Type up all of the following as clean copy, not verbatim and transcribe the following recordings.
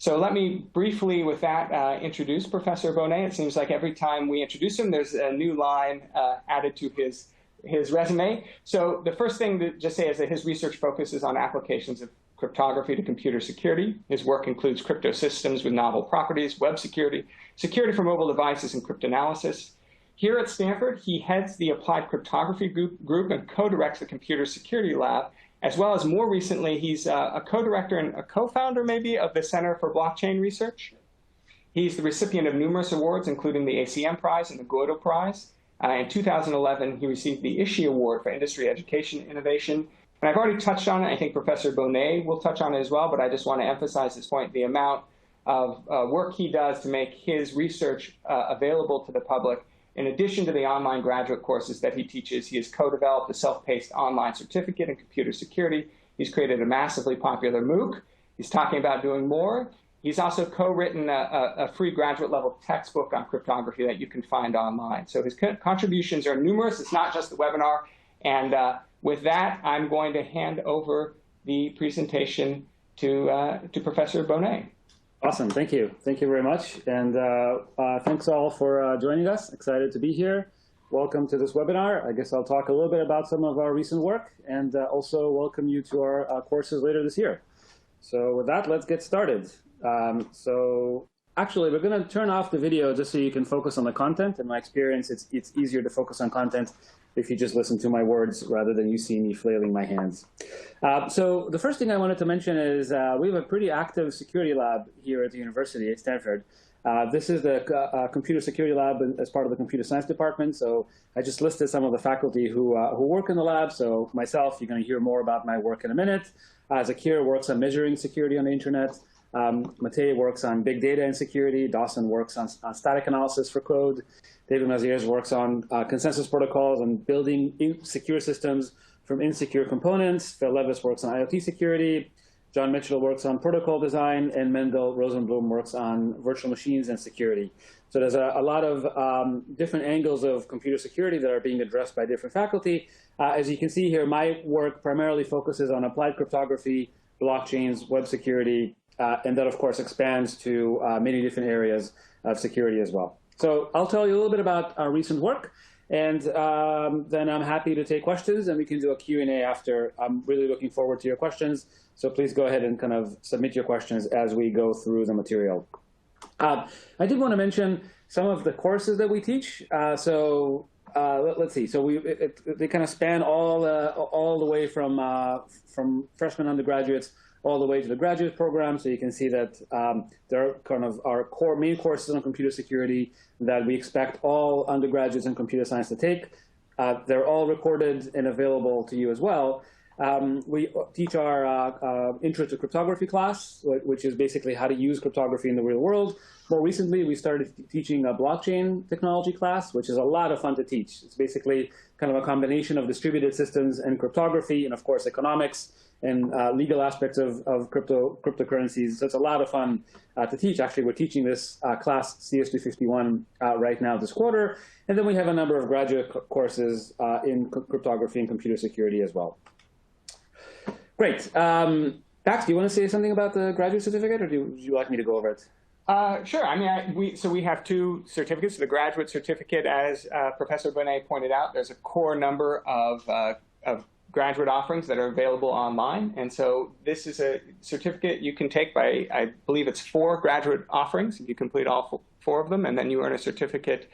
So let me briefly, with that, introduce Professor Boneh. It seems like every time we introduce him, there's a new line added to his resume. So the first thing to just say is that his research focuses on applications of cryptography to computer security. His work includes crypto systems with novel properties, web security, security for mobile devices, and cryptanalysis. Here at Stanford, he heads the Applied Cryptography group and co-directs the Computer Security Lab, as well as more recently, he's a co-director and a co-founder, maybe, of the Center for Blockchain Research. He's the recipient of numerous awards, including the ACM Prize and the Gödel Prize. In 2011, he received the Ishii Award for Industry Education Innovation. And I've already touched on it. I think Professor Boneh will touch on it as well, but I just want to emphasize this point, the amount of work he does to make his research available to the public. In addition to the online graduate courses that he teaches, he has co-developed a self-paced online certificate in computer security. He's created a massively popular MOOC. He's talking about doing more. He's also co-written a free graduate-level textbook on cryptography that you can find online. So his contributions are numerous. It's not just the webinar. And with that, I'm going to hand over the presentation to Professor Boneh. Awesome. Thank you. Thank you very much. And thanks all for joining us. Excited to be here. Welcome to this webinar. I guess I'll talk a little bit about some of our recent work and also welcome you to our courses later this year. So with that, let's get started. So actually, we're going to turn off the video just so you can focus on the content. In my experience, it's easier to focus on content if you just listen to my words rather than you see me flailing my hands. So the first thing I wanted to mention is we have a pretty active security lab here at the university at Stanford. This is the computer security lab as part of the computer science department. So I just listed some of the faculty who work in the lab. So myself, you're going to hear more about my work in a minute. Zakir works on measuring security on the internet. Matej works on big data and security. Dawson works on static analysis for code. David Maziers works on consensus protocols and building secure systems from insecure components. Phil Levis works on IoT security. John Mitchell works on protocol design. And Mendel Rosenblum works on virtual machines and security. So there's a lot of different angles of computer security that are being addressed by different faculty. As you can see here, my work primarily focuses on applied cryptography, blockchains, web security, and that, of course, expands to many different areas of security as well. So I'll tell you a little bit about our recent work, and then I'm happy to take questions, and we can do a Q&A after. I'm really looking forward to your questions, so please go ahead and kind of submit your questions as we go through the material. I did want to mention some of the courses that we teach. Let's see. So they kind of span all the way from freshman undergraduates all the way to the graduate program. So you can see that there are kind of our main courses on computer security that we expect all undergraduates in computer science to take. They're all recorded and available to you as well. We teach our Intro to Cryptography class, which is basically how to use cryptography in the real world. More recently, we started teaching a blockchain technology class, which is a lot of fun to teach. It's basically kind of a combination of distributed systems and cryptography, and of course, economics and legal aspects of cryptocurrencies. So it's a lot of fun to teach. Actually, we're teaching this class CS251 right now this quarter. And then we have a number of graduate courses in cryptography and computer security as well. Great. Dax, do you want to say something about the graduate certificate, or would you like me to go over it? Sure. I mean, we have two certificates. The graduate certificate, as Professor Boneh pointed out, there's a core number of graduate offerings that are available online. And so this is a certificate you can take by, I believe it's 4 graduate offerings. If you complete all 4 of them, and then you earn a certificate,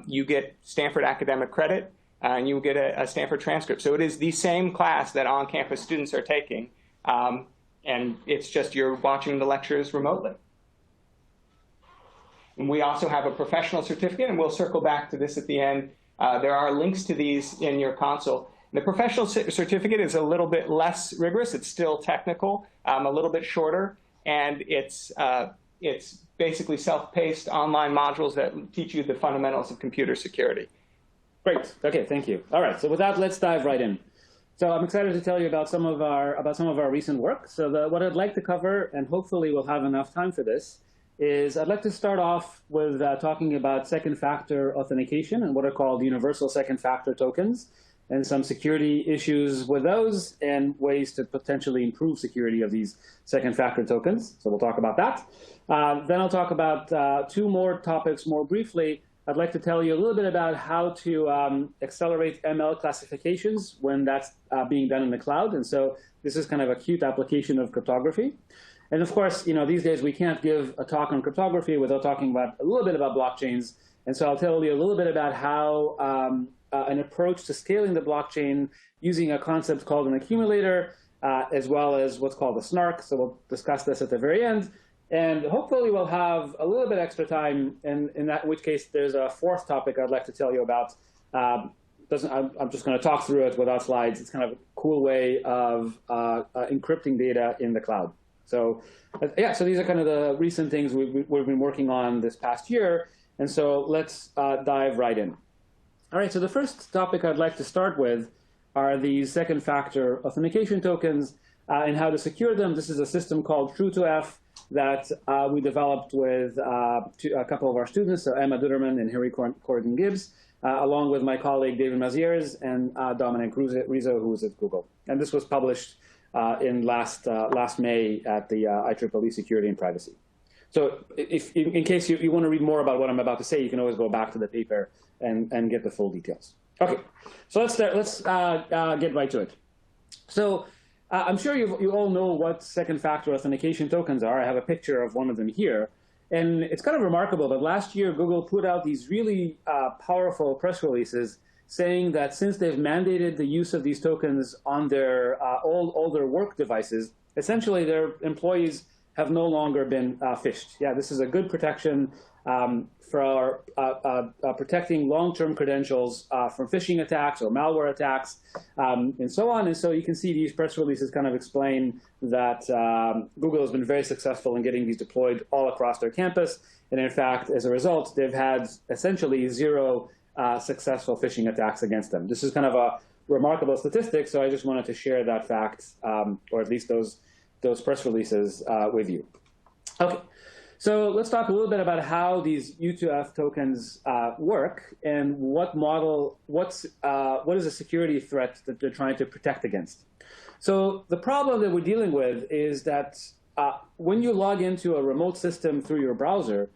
you get Stanford academic credit, and you will get a Stanford transcript. So it is the same class that on-campus students are taking, and it's just you're watching the lectures remotely. And we also have a professional certificate, and we'll circle back to this at the end. There are links to these in your console. The professional certificate is a little bit less rigorous. It's still technical, a little bit shorter, and it's basically self-paced online modules that teach you the fundamentals of computer security. Great. Okay, thank you. All right, so with that, let's dive right in. So I'm excited to tell you about some of our recent work. So what I'd like to cover, and hopefully we'll have enough time for this, is I'd like to start off with talking about second factor authentication and what are called universal second factor tokens. and some security issues with those and ways to potentially improve security of these second factor tokens. So we'll talk about that. Then I'll talk about two more topics more briefly. I'd like to tell you a little bit about how to accelerate ML classifications when that's being done in the cloud. And so this is kind of a cute application of cryptography. And of course, these days we can't give a talk on cryptography without talking about a little bit about blockchains. And so I'll tell you a little bit about how an approach to scaling the blockchain using a concept called an accumulator, as well as what's called a snark. So we'll discuss this at the very end. And hopefully we'll have a little bit extra time, and in which case there's a fourth topic I'd like to tell you about. I'm just going to talk through it without slides. It's kind of a cool way of encrypting data in the cloud. So yeah, so these are kind of the recent things we've been working on this past year. And so let's dive right in. All right, so the first topic I'd like to start with are these second factor authentication tokens and how to secure them. This is a system called TrueToF that we developed with a couple of our students, so Emma Duderman and Harry Corrigan-Gibbs, along with my colleague David Mazieres and Dominic Rizzo, who was at Google. And this was published in last May at the IEEE Security and Privacy. So in case you want to read more about what I'm about to say, you can always go back to the paper and get the full details. Okay, so let's start. Let's get right to it. So I'm sure you all know what second factor authentication tokens are. I have a picture of one of them here. And it's kind of remarkable that last year Google put out these really powerful press releases saying that since they've mandated the use of these tokens on their all their work devices, essentially their employees have no longer been phished. Yeah, this is a good protection for protecting long-term credentials from phishing attacks or malware attacks and so on. And so you can see these press releases kind of explain that Google has been very successful in getting these deployed all across their campus. And in fact, as a result, they've had essentially zero successful phishing attacks against them. This is kind of a remarkable statistic, so I just wanted to share that fact, or at least those press releases with you. Okay, so let's talk a little bit about how these U2F tokens work and what is a security threat that they're trying to protect against. So the problem that we're dealing with is that when you log into a remote system through your browser,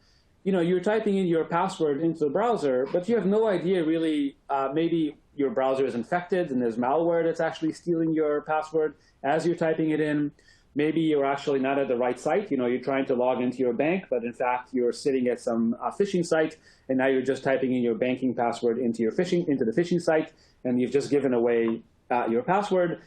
you're typing in your password into the browser, but you have no idea really, maybe your browser is infected and there's malware that's actually stealing your password as you're typing it in. Maybe you're actually not at the right site. You're trying to log into your bank, but in fact, you're sitting at some phishing site, and now you're just typing in your banking password into the phishing site, and you've just given away your password.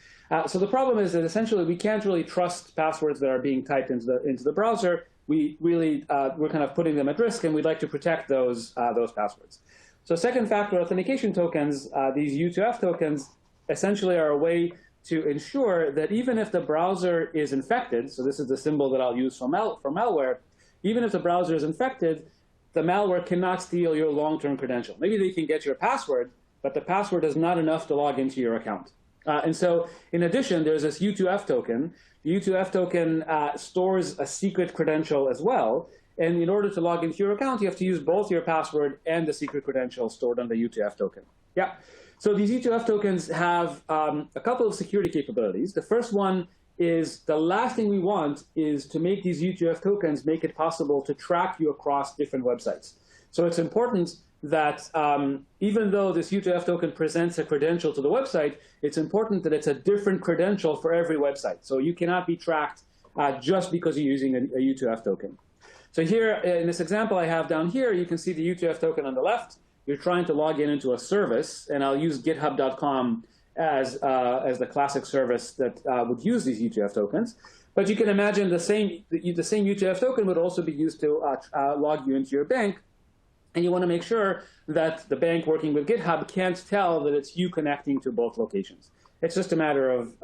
So the problem is that essentially we can't really trust passwords that are being typed into the browser. We're kind of putting them at risk, and we'd like to protect those passwords. So second factor authentication tokens, these U2F tokens, essentially are a way to ensure that even if the browser is infected, so this is the symbol that I'll use for malware, even if the browser is infected, the malware cannot steal your long-term credential. Maybe they can get your password, but the password is not enough to log into your account. And so in addition, there's this U2F token. The U2F token stores a secret credential as well. And in order to log into your account, you have to use both your password and the secret credential stored on the U2F token. Yeah. So these U2F tokens have a couple of security capabilities. The first one is the last thing we want is to make these U2F tokens make it possible to track you across different websites. So it's important that even though this U2F token presents a credential to the website, it's important that it's a different credential for every website. So you cannot be tracked just because you're using a U2F token. So here, in this example I have down here, you can see the U2F token on the left. You're trying to log into a service, and I'll use github.com as the classic service that would use these U2F tokens. But you can imagine the same U2F token would also be used to log you into your bank. And you want to make sure that the bank working with GitHub can't tell that it's you connecting to both locations. It's just a matter of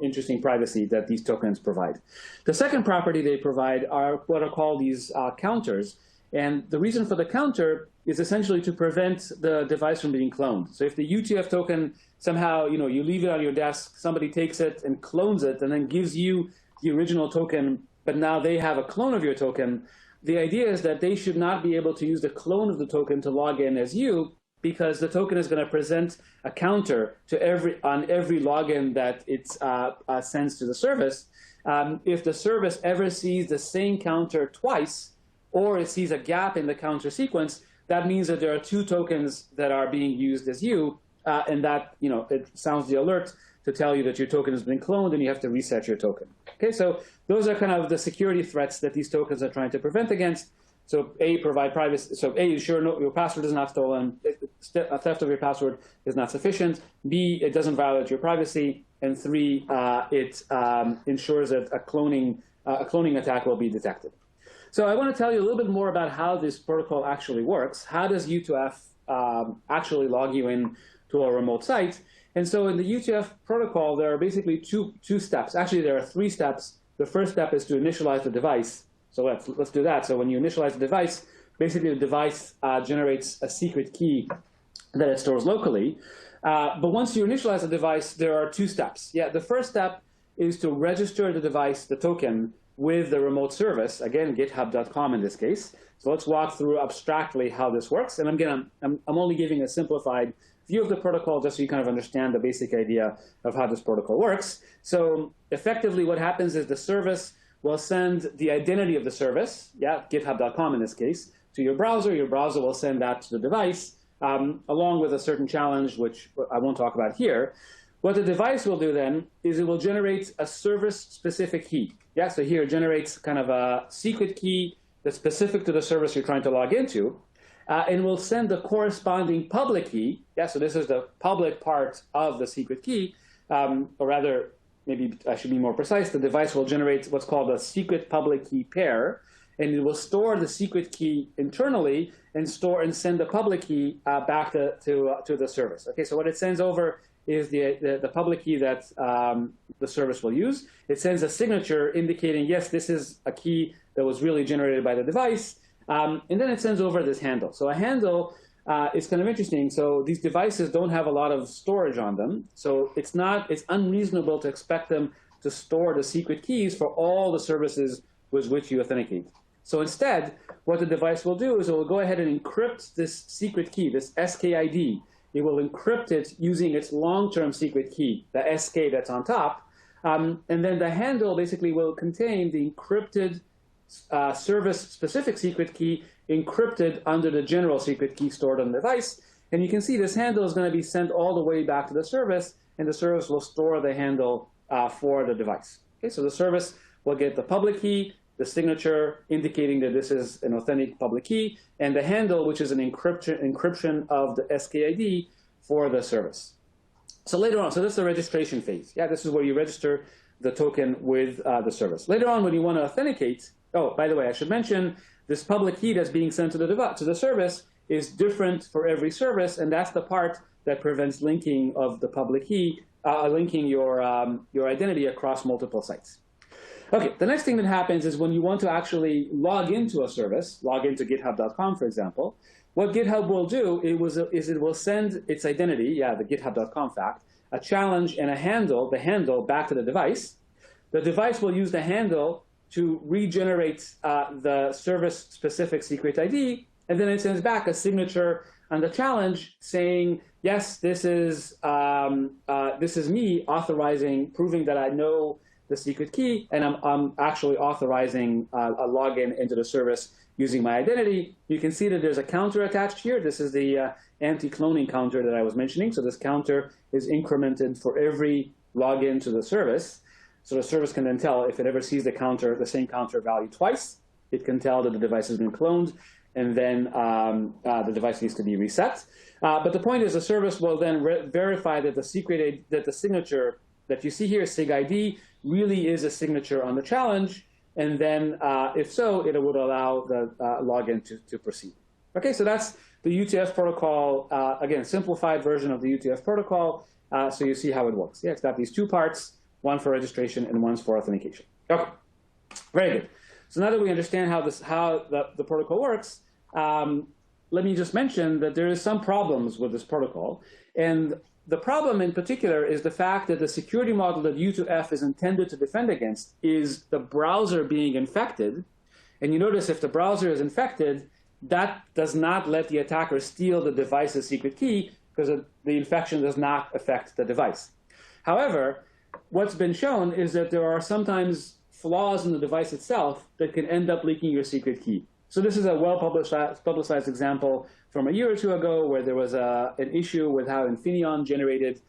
interesting privacy that these tokens provide. The second property they provide are what are called these counters. And the reason for the counter is essentially to prevent the device from being cloned. So if the U2F token somehow, you leave it on your desk, somebody takes it and clones it and then gives you the original token, but now they have a clone of your token, the idea is that they should not be able to use the clone of the token to log in as you, because the token is going to present a counter to on every login that it sends to the service. If the service ever sees the same counter twice, or it sees a gap in the counter sequence, that means that there are two tokens that are being used as you, and that, it sounds the alert to tell you that your token has been cloned and you have to reset your token. Okay, so those are kind of the security threats that these tokens are trying to prevent against. So A, provide privacy. So A, sure, no, your password is not stolen. A theft of your password is not sufficient. B, it doesn't violate your privacy. And 3, it ensures that a cloning attack will be detected. So I want to tell you a little bit more about how this protocol actually works. How does U2F actually log you in to a remote site? And so in the U2F protocol, there are basically two steps. Actually, there are 3 steps. The first step is to initialize the device. So let's do that. So when you initialize the device, basically the device generates a secret key that it stores locally. But once you initialize the device, there are 2 steps. Yeah, the first step is to register the device, the token, with the remote service, again, github.com in this case. So let's walk through abstractly how this works. And again, I'm only giving a simplified view of the protocol just so you kind of understand the basic idea of how this protocol works. So effectively what happens is the service will send the identity of the service, yeah, github.com in this case, to your browser. Your browser will send that to the device, along with a certain challenge, which I won't talk about here. What the device will do then is it will generate a service-specific key. Yeah, so here it generates kind of a secret key that's specific to the service you're trying to log into, and will send the corresponding public key. Yeah, so this is the public part of the secret key, or rather, maybe I should be more precise, the device will generate what's called a secret public key pair, and it will store the secret key internally and send the public key back to the service. Okay, so what it sends over is the public key that the service will use. It sends a signature indicating, yes, this is a key that was really generated by the device. And then it sends over this handle. So a handle is kind of interesting. So these devices don't have a lot of storage on them. So it's unreasonable to expect them to store the secret keys for all the services with which you authenticate. So instead, what the device will do is it will go ahead and encrypt this secret key, this SKID. It will encrypt it using its long-term secret key, the SK that's on top. And then the handle basically will contain the encrypted service-specific secret key encrypted under the general secret key stored on the device. And you can see this handle is going to be sent all the way back to the service, and the service will store the handle for the device. Okay, so the service will get the public key, the signature indicating that this is an authentic public key, and the handle, which is an encryption of the SKID for the service. So later on, so this is the registration phase. Yeah, this is where you register the token with the service. Later on, when you want to authenticate, oh, by the way, I should mention this public key that's being sent to the service is different for every service, and that's the part that prevents linking of the public key, linking your identity across multiple sites. Okay, the next thing that happens is when you want to actually log into a service, log into github.com, for example, what GitHub will do is it will send its identity, yeah, the github.com fact, a challenge and a handle, the handle back to the device. The device will use the handle to regenerate the service-specific secret ID, and then it sends back a signature on the challenge saying, yes, this is me authorizing, proving that I know the secret key, and I'm actually authorizing a login into the service using my identity. You can see that there's a counter attached here. This is the anti-cloning counter that I was mentioning. So this counter is incremented for every login to the service. So the service can then tell if it ever sees the same counter value twice, it can tell that the device has been cloned, and then the device needs to be reset. But the point is the service will then verify that the signature that you see here, SIG-ID, really is a signature on the challenge, and then if so, it would allow the login to proceed. Okay, so that's the UTF protocol, again, simplified version of the UTF protocol, so you see how it works. Yeah, it's got these 2 parts, one for registration and one for authentication. Okay, very good. So now that we understand how the protocol works, let me just mention that there is some problems with this protocol, and the problem in particular is the fact that the security model that U2F is intended to defend against is the browser being infected. And you notice if the browser is infected, that does not let the attacker steal the device's secret key because the infection does not affect the device. However, what's been shown is that there are sometimes flaws in the device itself that can end up leaking your secret key. So this is a well-publicized example from a year or two ago where there was an issue with how Infineon generated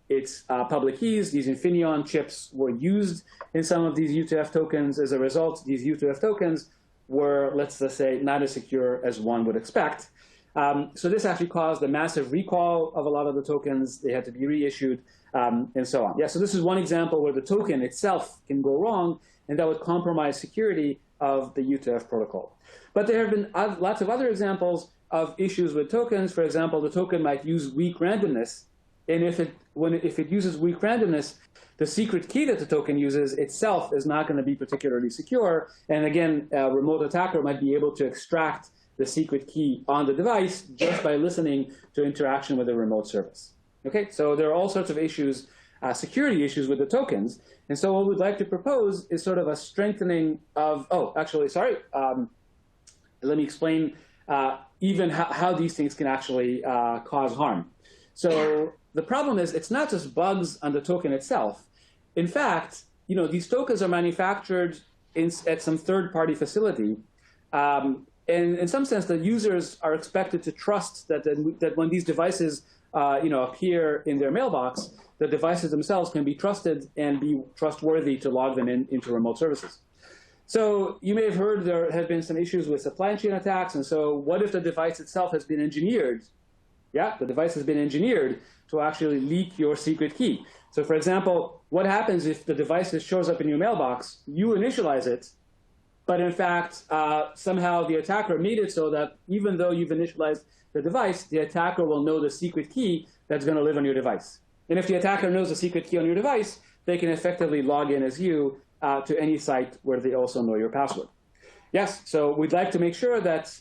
its public keys. These Infineon chips were used in some of these U2F tokens. As a result, these U2F tokens were, let's just say, not as secure as one would expect. So this actually caused a massive recall of a lot of the tokens. They had to be reissued, and so on. Yeah, so this is one example where the token itself can go wrong, and that would compromise security of the U2F protocol. But there have been lots of other examples of issues with tokens. For example, the token might use weak randomness, and if it uses weak randomness, the secret key that the token uses itself is not going to be particularly secure. And again, a remote attacker might be able to extract the secret key on the device just by listening to interaction with a remote service. Okay, so there are all sorts of issues, security issues with the tokens. And so what we'd like to propose is sort of a strengthening of, let me explain even how these things can actually cause harm. So the problem is it's not just bugs on the token itself. In fact, these tokens are manufactured at some third-party facility. And in some sense, the users are expected to trust that when these devices appear in their mailbox, the devices themselves can be trusted and be trustworthy to log them into remote services. So you may have heard there have been some issues with supply chain attacks. And so what if the device itself has been engineered? Yeah, the device has been engineered to actually leak your secret key. So for example, what happens if the device shows up in your mailbox, you initialize it, but in fact, somehow the attacker made it so that even though you've initialized the device, the attacker will know the secret key that's going to live on your device. And if the attacker knows the secret key on your device, they can effectively log in as you to any site where they also know your password. Yes, so we'd like to make sure that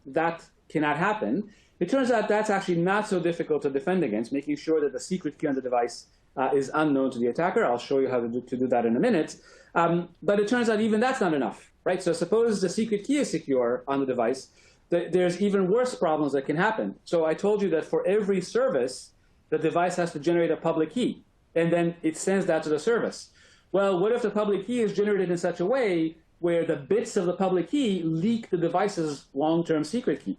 that cannot happen. It turns out that's actually not so difficult to defend against, making sure that the secret key on the device is unknown to the attacker. I'll show you how to do that in a minute. But it turns out even that's not enough, right? So suppose the secret key is secure on the device, there's even worse problems that can happen. So I told you that for every service, the device has to generate a public key, and then it sends that to the service. Well, what if the public key is generated in such a way where the bits of the public key leak the device's long-term secret key,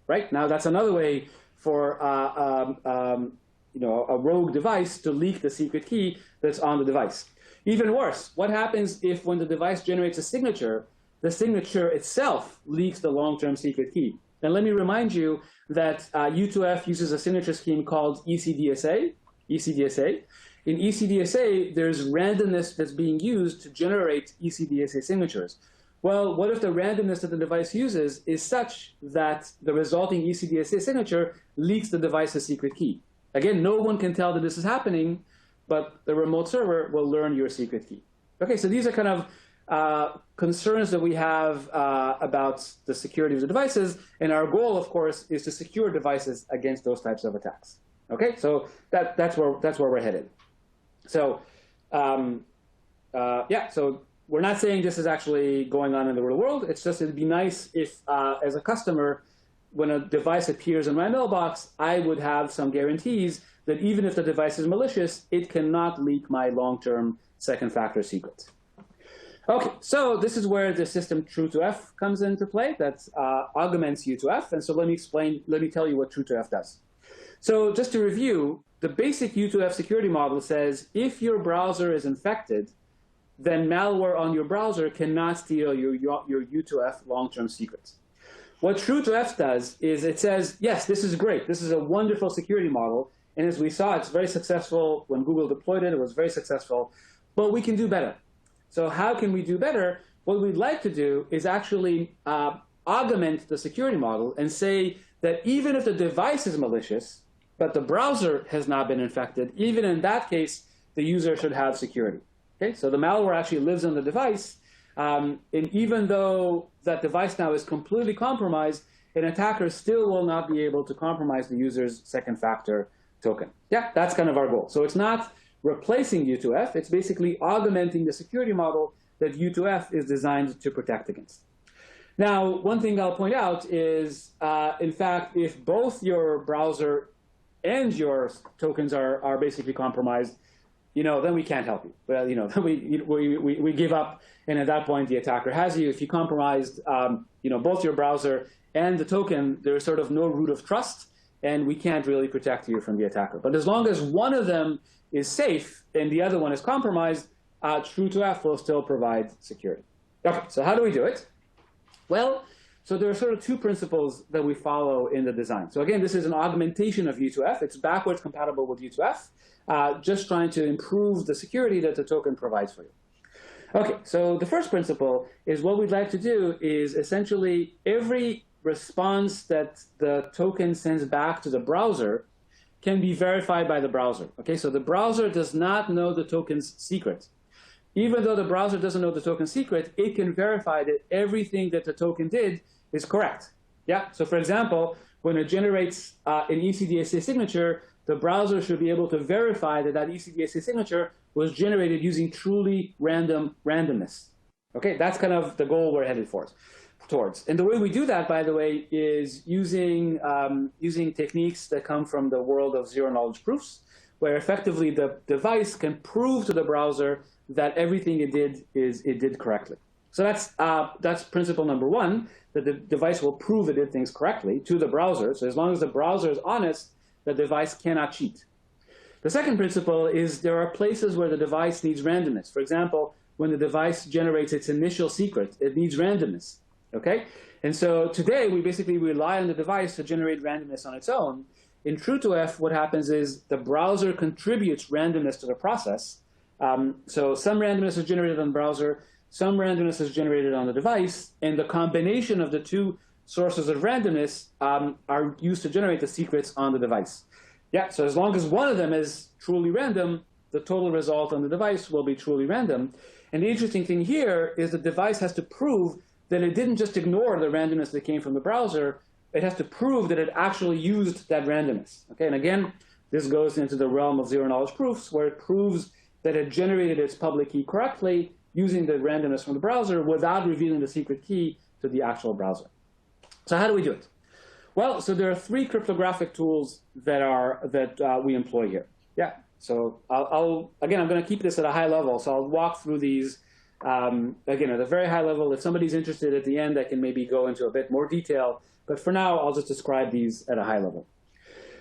right? Now, that's another way for a rogue device to leak the secret key that's on the device. Even worse, what happens if when the device generates a signature, the signature itself leaks the long-term secret key? And let me remind you that U2F uses a signature scheme called ECDSA. In ECDSA, there's randomness that's being used to generate ECDSA signatures. Well, what if the randomness that the device uses is such that the resulting ECDSA signature leaks the device's secret key? Again, no one can tell that this is happening, but the remote server will learn your secret key. Okay, so these are kind of concerns that we have about the security of the devices, and our goal, of course, is to secure devices against those types of attacks. Okay, so that's where we're headed. So so we're not saying this is actually going on in the real world. It's just it'd be nice if, as a customer, when a device appears in my mailbox, I would have some guarantees that even if the device is malicious, it cannot leak my long-term second-factor secret. Okay, so this is where the system TrueToF comes into play. That augments U2F. And so let me tell you what TrueToF does. So just to review, the basic U2F security model says if your browser is infected, then malware on your browser cannot steal your U2F long-term secrets. What TrueToF does is it says, yes, this is great. This is a wonderful security model. And as we saw, it's very successful. When Google deployed it, it was very successful. But we can do better. So how can we do better? What we'd like to do is actually augment the security model and say that even if the device is malicious, but the browser has not been infected, even in that case, the user should have security. Okay? So the malware actually lives on the device. And even though that device now is completely compromised, an attacker still will not be able to compromise the user's second factor token. Yeah, that's kind of our goal. So it's not replacing U2F. It's basically augmenting the security model that U2F is designed to protect against. Now, one thing I'll point out is, in fact, if both your browser and your tokens are basically compromised, then we can't help you. Well, then we give up, and at that point, the attacker has you. If you compromised, both your browser and the token, there's sort of no root of trust, and we can't really protect you from the attacker. But as long as one of them is safe and the other one is compromised, TrueToF will still provide security. Okay, so how do we do it? Well, so there are sort of two principles that we follow in the design. So again, this is an augmentation of U2F. It's backwards compatible with U2F, just trying to improve the security that the token provides for you. Okay, so the first principle is what we'd like to do is essentially every response that the token sends back to the browser can be verified by the browser. Okay, so the browser does not know the token's secret. Even though the browser doesn't know the token's secret, it can verify that everything that the token did is correct. Yeah, so for example, when it generates an ECDSA signature, the browser should be able to verify that that ECDSA signature was generated using truly random randomness. Okay, that's kind of the goal we're headed towards. And the way we do that, by the way, is using techniques that come from the world of zero-knowledge proofs, where effectively the device can prove to the browser that everything it did correctly. So that's principle number one, that the device will prove it did things correctly to the browser. So as long as the browser is honest, the device cannot cheat. The second principle is there are places where the device needs randomness. For example, when the device generates its initial secret, it needs randomness. Okay? And so today, we basically rely on the device to generate randomness on its own. In TrueToF, what happens is the browser contributes randomness to the process. So some randomness is generated on the browser, some randomness is generated on the device, and the combination of the two sources of randomness are used to generate the secrets on the device. Yeah, so as long as one of them is truly random, the total result on the device will be truly random. And the interesting thing here is the device has to prove that it didn't just ignore the randomness that came from the browser. It has to prove that it actually used that randomness. Okay, and again, this goes into the realm of zero-knowledge proofs, where it proves that it generated its public key correctly using the randomness from the browser without revealing the secret key to the actual browser. So how do we do it? Well, so there are three cryptographic tools that we employ here. Yeah. So again, I'm going to keep this at a high level. So I'll walk through these again at a very high level. If somebody's interested at the end, I can maybe go into a bit more detail. But for now, I'll just describe these at a high level.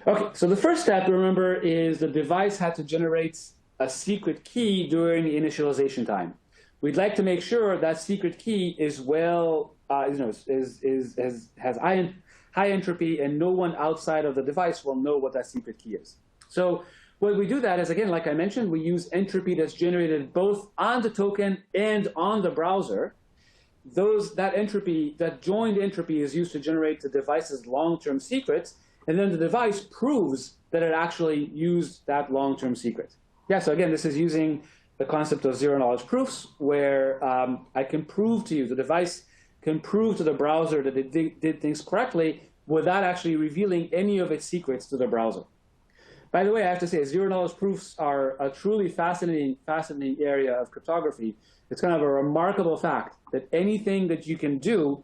Okay. So the first step, remember, is the device had to generate a secret key during the initialization time. We'd like to make sure that secret key is well, has high entropy, and no one outside of the device will know what that secret key is. So when we do that is, again, like I mentioned, we use entropy that's generated both on the token and on the browser. That joined entropy is used to generate the device's long-term secrets, and then the device proves that it actually used that long-term secret. Yeah, so again, this is using the concept of zero-knowledge proofs, where I can prove to you, the device can prove to the browser that it did things correctly without actually revealing any of its secrets to the browser. By the way, I have to say, zero-knowledge proofs are a truly fascinating area of cryptography. It's kind of a remarkable fact that anything that you can do,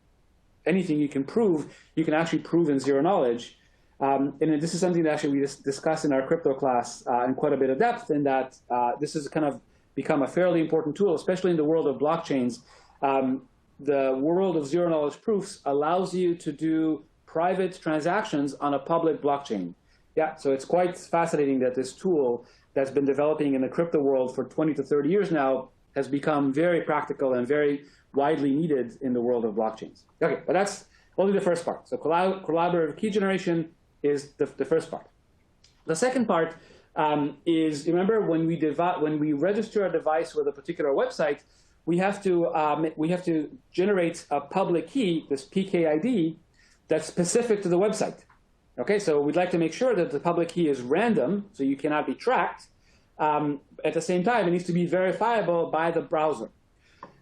anything you can prove, you can actually prove in zero knowledge. And this is something that actually we discuss in our crypto class in quite a bit of depth, in that this has kind of become a fairly important tool, especially in the world of blockchains. The world of zero-knowledge proofs allows you to do private transactions on a public blockchain. Yeah, so it's quite fascinating that this tool that's been developing in the crypto world for 20 to 30 years now has become very practical and very widely needed in the world of blockchains. Okay, but that's only the first part. So collaborative key generation is the first part. The second part is, remember, when we register a device with a particular website, we have to generate a public key, this PKID, that's specific to the website. Okay, so we'd like to make sure that the public key is random, so you cannot be tracked. At the same time, it needs to be verifiable by the browser.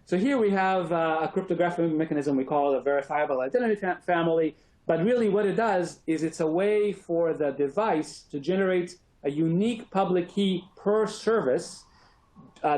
So here we have a cryptographic mechanism we call it a verifiable identity family. But really what it does is it's a way for the device to generate a unique public key per service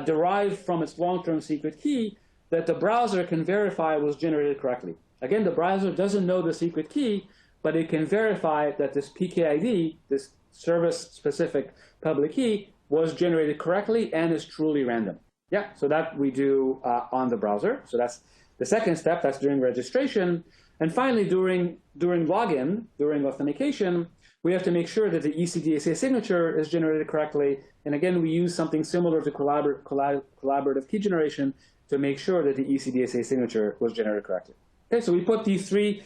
derived from its long-term secret key that the browser can verify was generated correctly. Again, the browser doesn't know the secret key, but it can verify that this PKID, this service-specific public key, was generated correctly and is truly random. Yeah, so that we do on the browser. So that's the second step. That's during registration. And finally, during login, during authentication, we have to make sure that the ECDSA signature is generated correctly. And again, we use something similar to collaborative key generation to make sure that the ECDSA signature was generated correctly. Okay, so we put these three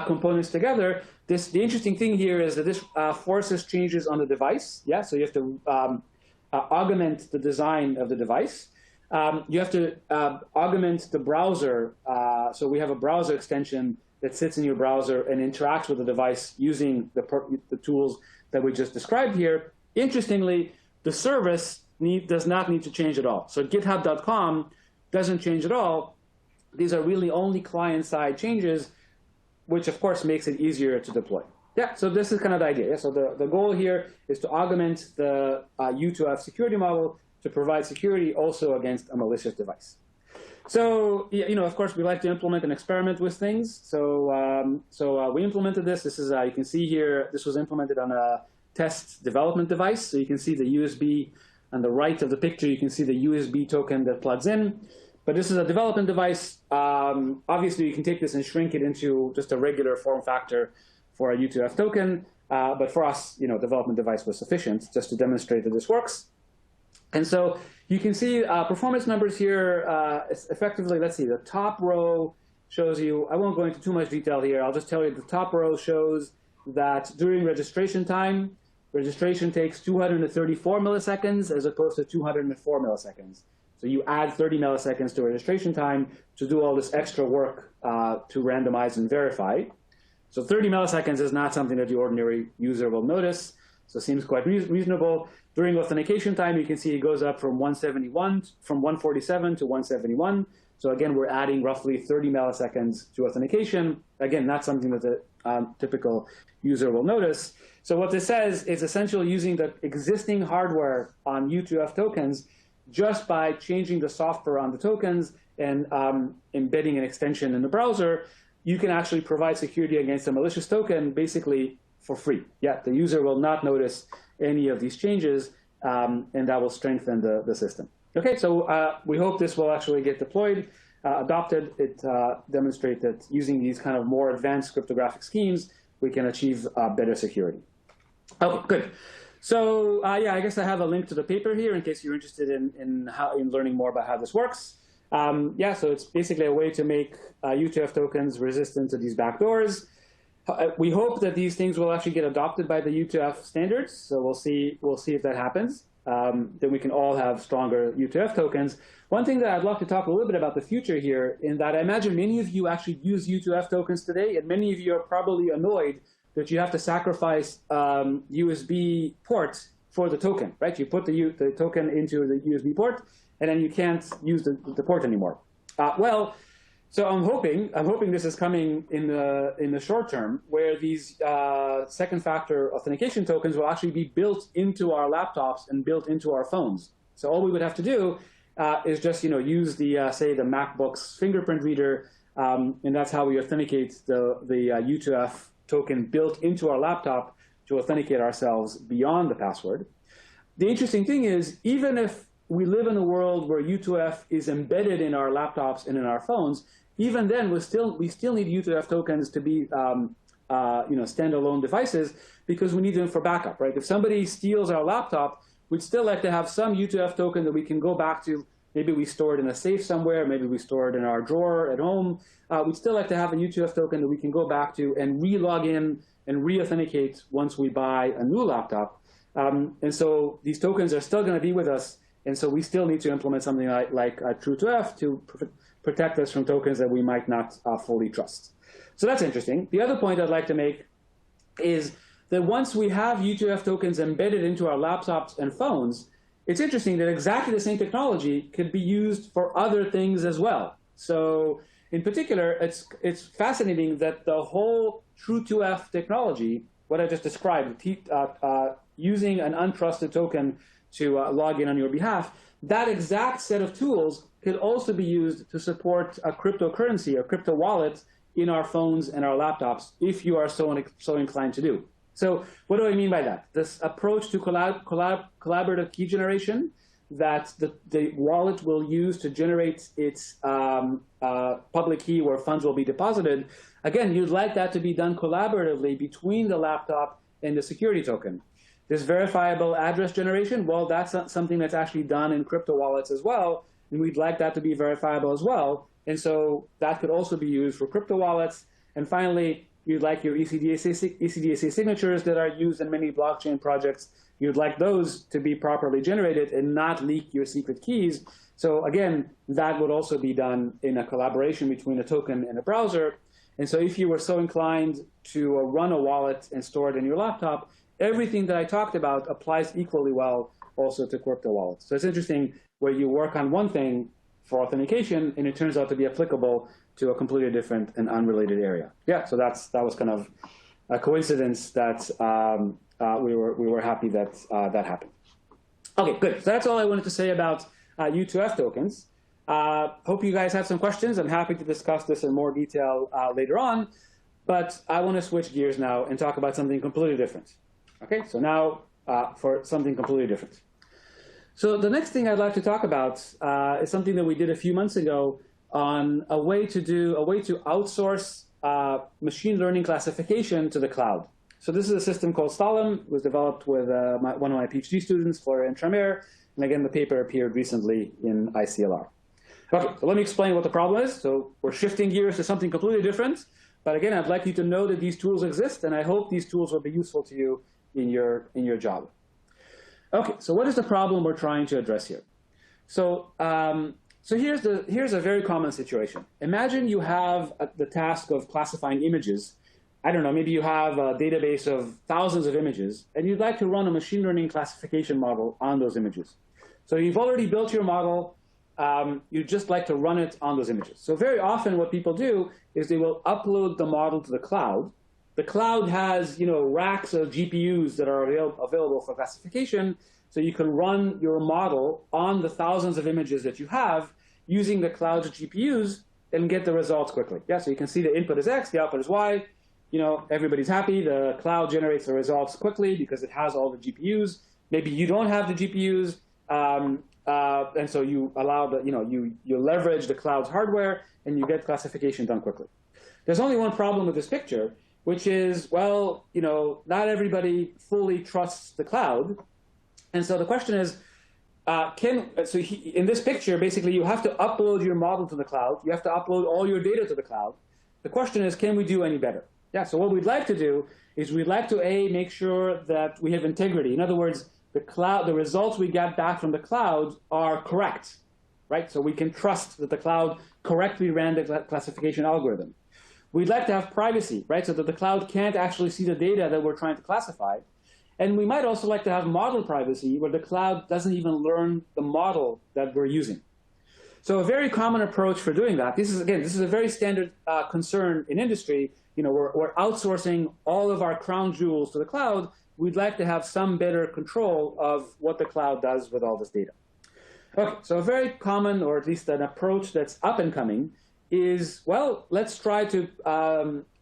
components together. The interesting thing here is that this forces changes on the device. Yeah, so you have to augment the design of the device. You have to augment the browser. So we have a browser extension that sits in your browser and interacts with the device using the tools that we just described here. Interestingly, the service does not need to change at all. So github.com doesn't change at all. These are really only client-side changes, which of course makes it easier to deploy. Yeah, so this is kind of the idea. Yeah, so the goal here is to augment the U2F security model to provide security also against a malicious device. So, of course, we like to implement and experiment with things. So, we implemented this. This is, you can see here, this was implemented on a test development device. So you can see the USB on the right of the picture. You can see the USB token that plugs in. But this is a development device. Obviously, you can take this and shrink it into just a regular form factor for a U2F token. But for us, development device was sufficient just to demonstrate that this works. And so you can see performance numbers here. Effectively, let's see, the top row shows you, I won't go into too much detail here. I'll just tell you the top row shows that during registration time, registration takes 234 milliseconds as opposed to 204 milliseconds. So you add 30 milliseconds to registration time to do all this extra work to randomize and verify. So 30 milliseconds is not something that the ordinary user will notice. So it seems quite reasonable. During authentication time, you can see it goes up from 147 to 171. So again, we're adding roughly 30 milliseconds to authentication. Again, not something that the typical user will notice. So what this says is essentially using the existing hardware on U2F tokens just by changing the software on the tokens and embedding an extension in the browser, you can actually provide security against a malicious token basically for free. Yeah, the user will not notice any of these changes, and that will strengthen the system. Okay, so we hope this will actually get deployed, adopted. It demonstrates that using these kind of more advanced cryptographic schemes, we can achieve better security. Okay, good. So yeah, I guess I have a link to the paper here in case you're interested in learning more about how this works. Yeah, so it's basically a way to make U2F tokens resistant to these backdoors. We hope that these things will actually get adopted by the U2F standards. So we'll see if that happens. Then we can all have stronger U2F tokens. One thing that I'd love to talk a little bit about the future here, in that I imagine many of you actually use U2F tokens today, and many of you are probably annoyed that you have to sacrifice USB port for the token, right? You put the token into the USB port, and then you can't use the port anymore. Well, so I'm hoping this is coming in the short term, where these second factor authentication tokens will actually be built into our laptops and built into our phones. So all we would have to do is just use the say the MacBook's fingerprint reader, and that's how we authenticate the U2F token built into our laptop to authenticate ourselves beyond the password. The interesting thing is, even if we live in a world where U2F is embedded in our laptops and in our phones, even then we still need U2F tokens to be standalone devices, because we need them for backup, right? If somebody steals our laptop, we'd still like to have some U2F token that we can go back to. Maybe we store it in a safe somewhere. Maybe we store it in our drawer at home. We'd still like to have a U2F token that we can go back to and re-log in and re-authenticate once we buy a new laptop. And so these tokens are still going to be with us. And so we still need to implement something like TrueToF to protect us from tokens that we might not fully trust. So that's interesting. The other point I'd like to make is that once we have U2F tokens embedded into our laptops and phones, it's interesting that exactly the same technology could be used for other things as well. So in particular, it's fascinating that the whole TrueToF technology, what I just described, using an untrusted token to log in on your behalf, that exact set of tools could also be used to support a cryptocurrency, a crypto wallet, in our phones and our laptops if you are so inclined to do. So what do I mean by that? This approach to collaborative key generation that the wallet will use to generate its public key where funds will be deposited, again, you'd like that to be done collaboratively between the laptop and the security token. This verifiable address generation, well, that's something that's actually done in crypto wallets as well, and we'd like that to be verifiable as well. And so that could also be used for crypto wallets. And finally, you'd like your ECDSA signatures that are used in many blockchain projects, you'd like those to be properly generated and not leak your secret keys. So again, that would also be done in a collaboration between a token and a browser. And so if you were so inclined to run a wallet and store it in your laptop, everything that I talked about applies equally well also to crypto wallets. So it's interesting where you work on one thing for authentication, and it turns out to be applicable to a completely different and unrelated area. Yeah, so that was kind of a coincidence that we were happy that that happened. Okay, good. So that's all I wanted to say about U2F tokens. Hope you guys have some questions. I'm happy to discuss this in more detail later on, but I want to switch gears now and talk about something completely different. Okay, so now for something completely different. So the next thing I'd like to talk about is something that we did a few months ago on a way to outsource machine learning classification to the cloud. So this is a system called Stalem. It was developed with one of my PhD students, Florian Tramer, and again, the paper appeared recently in ICLR. Okay, so let me explain what the problem is. So we're shifting gears to something completely different. But again, I'd like you to know that these tools exist, and I hope these tools will be useful to you in your job. Okay, so what is the problem we're trying to address here? So, here's a very common situation. Imagine you have the task of classifying images. I don't know, maybe you have a database of thousands of images, and you'd like to run a machine learning classification model on those images. So you've already built your model. You'd just like to run it on those images. So very often what people do is they will upload the model to the cloud. The cloud has, racks of GPUs that are available for classification, so you can run your model on the thousands of images that you have using the cloud's GPUs and get the results quickly. Yeah, so you can see the input is X, the output is Y. Everybody's happy. The cloud generates the results quickly because it has all the GPUs. Maybe you don't have the GPUs, and so you allow you leverage the cloud's hardware and you get classification done quickly. There's only one problem with this picture, which is, well, not everybody fully trusts the cloud. And so the question is, in this picture, basically, you have to upload your model to the cloud. You have to upload all your data to the cloud. The question is, can we do any better? Yeah, so what we'd like to do is we'd like to, make sure that we have integrity. In other words, the results we get back from the cloud are correct, right? So we can trust that the cloud correctly ran the classification algorithm. We'd like to have privacy, right? So that the cloud can't actually see the data that we're trying to classify. And we might also like to have model privacy where the cloud doesn't even learn the model that we're using. So a very common approach for doing that, this is a very standard concern in industry. We're outsourcing all of our crown jewels to the cloud. We'd like to have some better control of what the cloud does with all this data. Okay, so a very common, or at least an approach that's up and coming, is, well, let's try to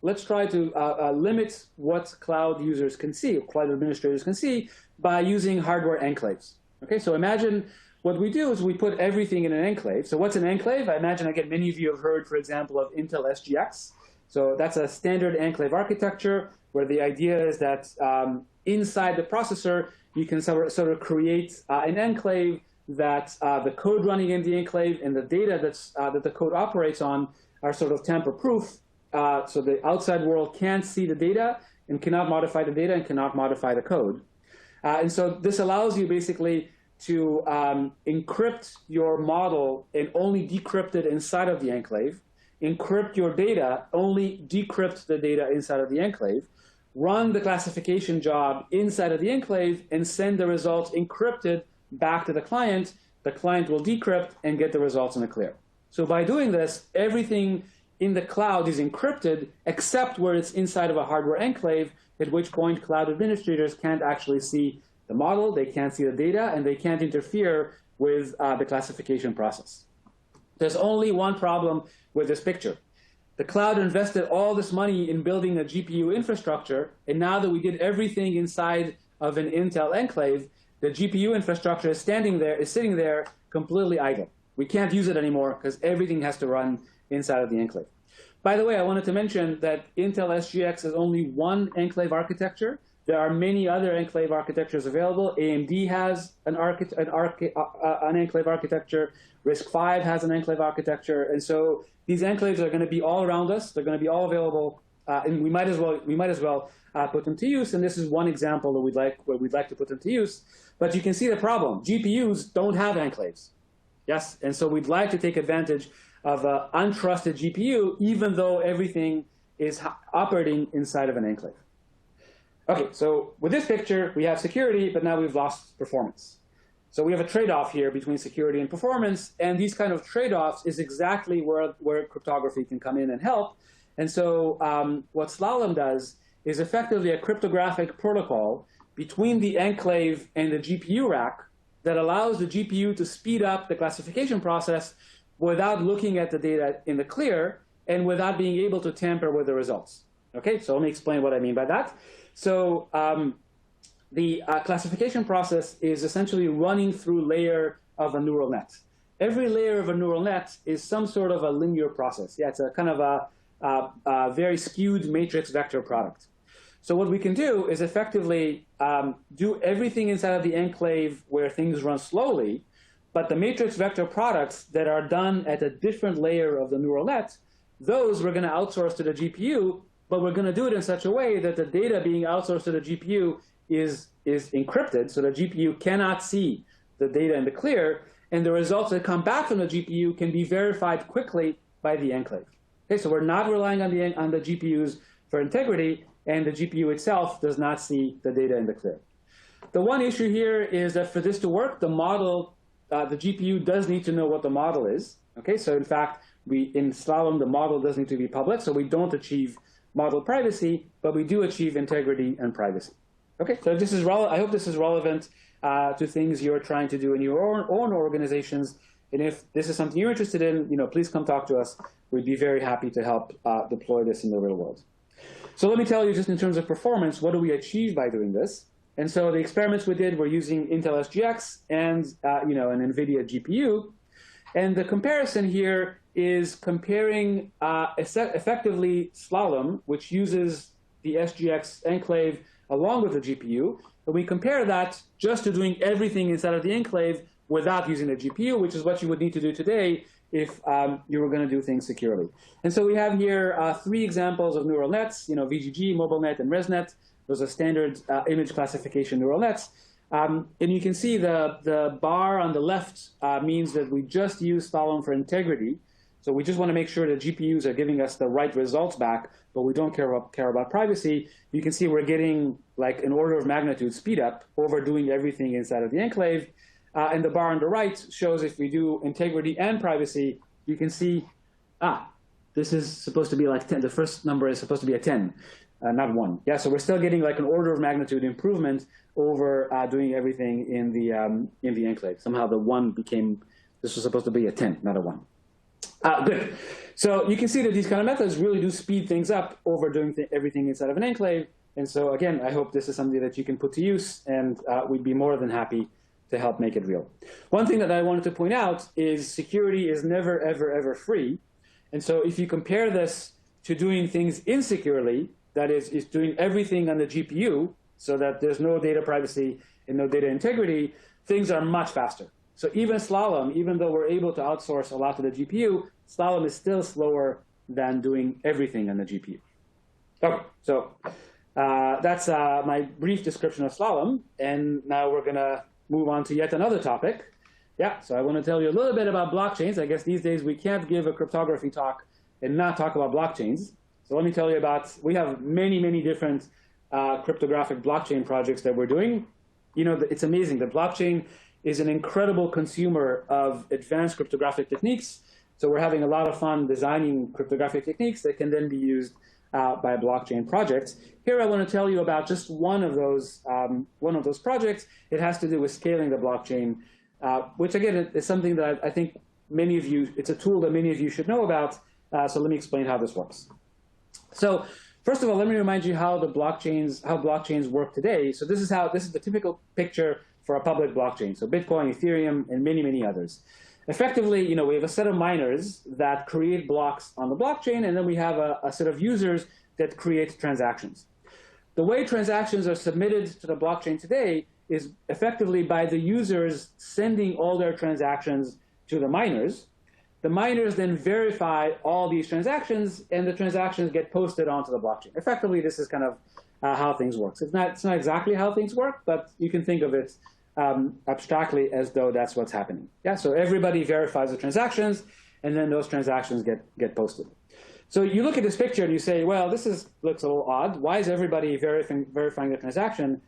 limit what cloud users can see, cloud administrators can see, by using hardware enclaves. Okay, so imagine what we do is we put everything in an enclave. So what's an enclave? I imagine, again, many of you have heard, for example, of Intel SGX. So that's a standard enclave architecture where the idea is that inside the processor, you can sort of create an enclave that the code running in the enclave and the data that the code operates on are sort of tamper-proof. So the outside world can't see the data and cannot modify the data and cannot modify the code. And so this allows you basically to encrypt your model and only decrypt it inside of the enclave, encrypt your data, only decrypt the data inside of the enclave, run the classification job inside of the enclave, and send the results encrypted back to the client. The client will decrypt and get the results in the clear. So by doing this, everything in the cloud is encrypted except where it's inside of a hardware enclave, at which point cloud administrators can't actually see the model, they can't see the data, and they can't interfere with the classification process. There's only one problem with this picture. The cloud invested all this money in building a GPU infrastructure, and now that we did everything inside of an Intel enclave, the GPU infrastructure is sitting there completely idle. We can't use it anymore because everything has to run inside of the enclave. By the way, I wanted to mention that Intel SGX is only one enclave architecture. There are many other enclave architectures available. AMD has an enclave architecture. RISC-V has an enclave architecture. And so these enclaves are going to be all around us. They're going to be all available, and we might as well put them to use. And this is one example that where we'd like to put them to use. But you can see the problem. GPUs don't have enclaves. Yes, and so we'd like to take advantage of an untrusted GPU, even though everything is operating inside of an enclave. Okay, so with this picture, we have security, but now we've lost performance. So we have a trade-off here between security and performance, and these kind of trade-offs is exactly where cryptography can come in and help. And so what Slalom does is effectively a cryptographic protocol between the enclave and the GPU rack that allows the GPU to speed up the classification process without looking at the data in the clear and without being able to tamper with the results. Okay, so let me explain what I mean by that. So the classification process is essentially running through a layer of a neural net. Every layer of a neural net is some sort of a linear process. Yeah, it's a kind of a very skewed matrix vector product. So what we can do is effectively do everything inside of the enclave where things run slowly, but the matrix vector products that are done at a different layer of the neural net, those we're going to outsource to the GPU, but we're going to do it in such a way that the data being outsourced to the GPU is encrypted, so the GPU cannot see the data in the clear, and the results that come back from the GPU can be verified quickly by the enclave. Okay, so we're not relying on the GPUs for integrity, and the GPU itself does not see the data in the clear. The one issue here is that for this to work, the GPU does need to know what the model is. Okay, so in fact, in Slalom, the model does need to be public, so we don't achieve model privacy, but we do achieve integrity and privacy. Okay, so this is I hope this is relevant to things you're trying to do in your own organizations. And if this is something you're interested in, please come talk to us. We'd be very happy to help deploy this in the real world. So let me tell you, just in terms of performance, what do we achieve by doing this? And so the experiments we did were using Intel SGX and an NVIDIA GPU. And the comparison here is comparing effectively Slalom, which uses the SGX enclave along with the GPU. And we compare that just to doing everything inside of the enclave without using the GPU, which is what you would need to do today if you were going to do things securely. And so we have here 3 examples of neural nets, VGG, MobileNet, and ResNet. Those are standard image classification neural nets. And you can see the bar on the left means that we just use Slalom for integrity. So we just want to make sure that GPUs are giving us the right results back, but we don't care about privacy. You can see we're getting like an order of magnitude speed up over doing everything inside of the enclave. And the bar on the right shows if we do integrity and privacy, you can see, this is supposed to be like 10. The first number is supposed to be a 10, not 1. Yeah, so we're still getting like an order of magnitude improvement over doing everything in the enclave. Somehow the 1 became, this was supposed to be a 10, not a 1. Good. So you can see that these kind of methods really do speed things up over doing everything inside of an enclave. And so again, I hope this is something that you can put to use, and we'd be more than happy to help make it real. One thing that I wanted to point out is security is never, ever, ever free. And so if you compare this to doing things insecurely, that is doing everything on the GPU so that there's no data privacy and no data integrity, things are much faster. So even Slalom, even though we're able to outsource a lot to the GPU, Slalom is still slower than doing everything on the GPU. Okay, so that's my brief description of Slalom. And now we're going to move on to yet another topic. Yeah, so I want to tell you a little bit about blockchains. I guess these days we can't give a cryptography talk and not talk about blockchains. So let me tell you about, we have many, many different cryptographic blockchain projects that we're doing. It's amazing. The blockchain is an incredible consumer of advanced cryptographic techniques. So we're having a lot of fun designing cryptographic techniques that can then be used by blockchain projects. Here I want to tell you about just one of those projects. It has to do with scaling the blockchain, which again is something that I think many of you, it's a tool that many of you should know about. So let me explain how this works. So first of all, let me remind you how blockchains work today. So this is the typical picture for a public blockchain. So Bitcoin, Ethereum, and many, many others. Effectively, we have a set of miners that create blocks on the blockchain, and then we have a set of users that create transactions. The way transactions are submitted to the blockchain today is effectively by the users sending all their transactions to the miners. The miners then verify all these transactions, and the transactions get posted onto the blockchain. Effectively, this is kind of how things work. It's not exactly how things work, but you can think of it abstractly as though that's what's happening. Yeah, so everybody verifies the transactions, and then those transactions get posted. So you look at this picture and you say, well, this looks a little odd. Why is everybody verifying the transaction?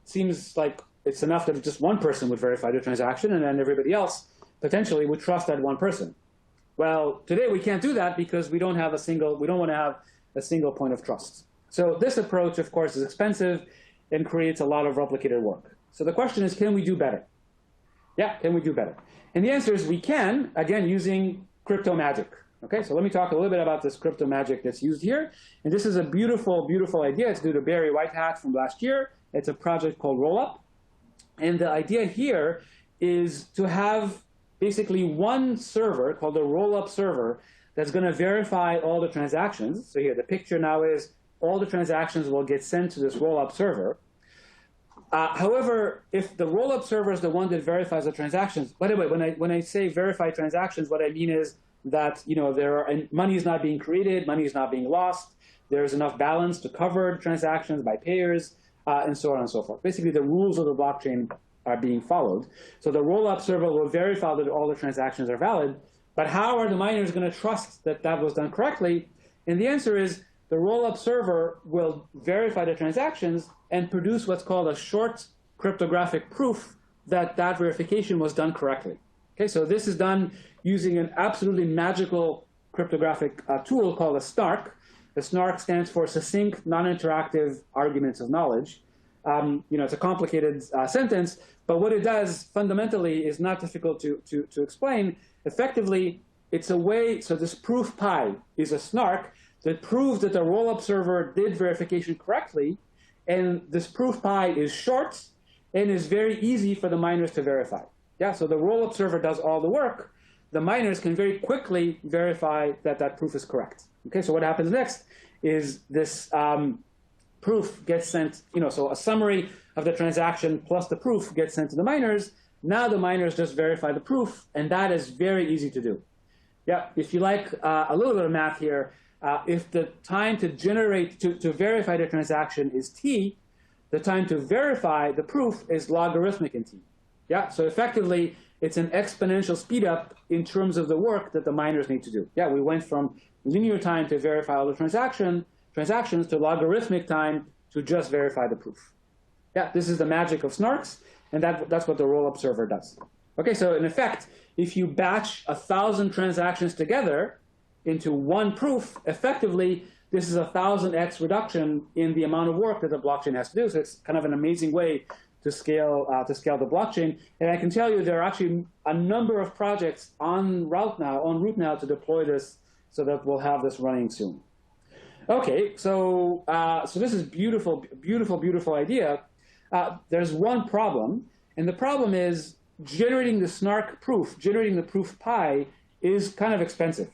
Seems like it's enough that just one person would verify the transaction, and then everybody else potentially would trust that one person. Well, today we can't do that because we don't want to have a single point of trust. So this approach, of course, is expensive and creates a lot of replicated work. So the question is, can we do better? Yeah, can we do better? And the answer is we can, again, using crypto magic. Okay, so let me talk a little bit about this crypto magic that's used here. And this is a beautiful, beautiful idea. It's due to Barry Whitehat from last year. It's a project called Rollup. And the idea here is to have basically one server called the Rollup Server that's going to verify all the transactions. So here, the picture now is all the transactions will get sent to this Rollup Server. However, if the Rollup Server is the one that verifies the transactions, by the way, when I say verify transactions, what I mean is that money is not being created, money is not being lost, there's enough balance to cover transactions by payers, and so on and so forth. Basically, the rules of the blockchain are being followed. So the Rollup Server will verify that all the transactions are valid, but how are the miners going to trust that that was done correctly? And the answer is the Rollup Server will verify the transactions and produce what's called a short cryptographic proof that that verification was done correctly. Okay, so this is done using an absolutely magical cryptographic tool called a SNARK. The SNARK stands for Succinct Non-Interactive Arguments of Knowledge. It's a complicated sentence, but what it does fundamentally is not difficult to explain. Effectively, it's a way, so this proof pi is a SNARK that proves that the Rollup Server did verification correctly, and this proof pi is short and is very easy for the miners to verify. Yeah, so the Rollup Server does all the work. The miners can very quickly verify that that proof is correct. Okay, so what happens next is this proof gets sent, so a summary of the transaction plus the proof gets sent to the miners. Now the miners just verify the proof, and that is very easy to do. Yeah, if you like a little bit of math here, if the time to verify the transaction is t, the time to verify the proof is logarithmic in t. Yeah, so effectively, it's an exponential speed up in terms of the work that the miners need to do. Yeah, we went from linear time to verify all the transactions to logarithmic time to just verify the proof. Yeah, this is the magic of SNARKs, and that's what the Rollup Server does. Okay, so in effect, if you batch 1,000 transactions together into one proof, effectively, this is 1,000x reduction in the amount of work that the blockchain has to do. So it's kind of an amazing way to scale the blockchain. And I can tell you there are actually a number of projects en route now to deploy this, so that we'll have this running soon. Okay, so this is beautiful, beautiful, beautiful idea. There's one problem, and the problem is generating the SNARK proof, generating the proof pi is kind of expensive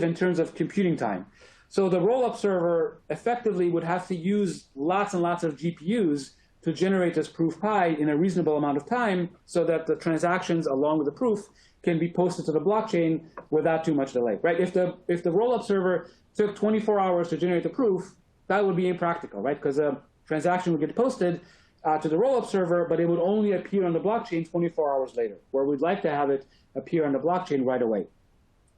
in terms of computing time. So the Rollup Server effectively would have to use lots and lots of GPUs to generate this proof pi in a reasonable amount of time so that the transactions along with the proof can be posted to the blockchain without too much delay, right? If the Rollup Server took 24 hours to generate the proof, that would be impractical, right? Because a transaction would get posted to the Rollup Server, but it would only appear on the blockchain 24 hours later, where we'd like to have it appear on the blockchain right away.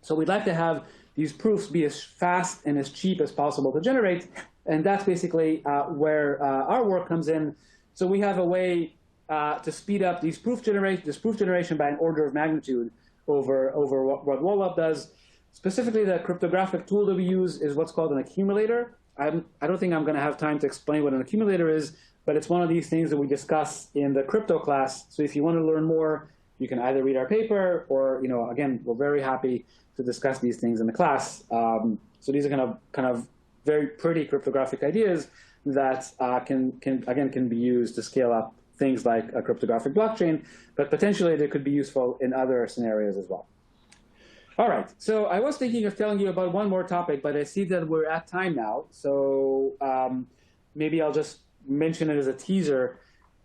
So we'd like to have these proofs be as fast and as cheap as possible to generate, and that's basically where our work comes in. So we have a way to speed up this proof generation by an order of magnitude over what Rollup does. Specifically, the cryptographic tool that we use is what's called an accumulator. I don't think I'm going to have time to explain what an accumulator is, but it's one of these things that we discuss in the crypto class. So if you want to learn more, you can either read our paper or, again, we're very happy to discuss these things in the class. So these are kind of very pretty cryptographic ideas that can be used to scale up things like a cryptographic blockchain, but potentially they could be useful in other scenarios as well. All right, so I was thinking of telling you about one more topic, but I see that we're at time now. So maybe I'll just mention it as a teaser.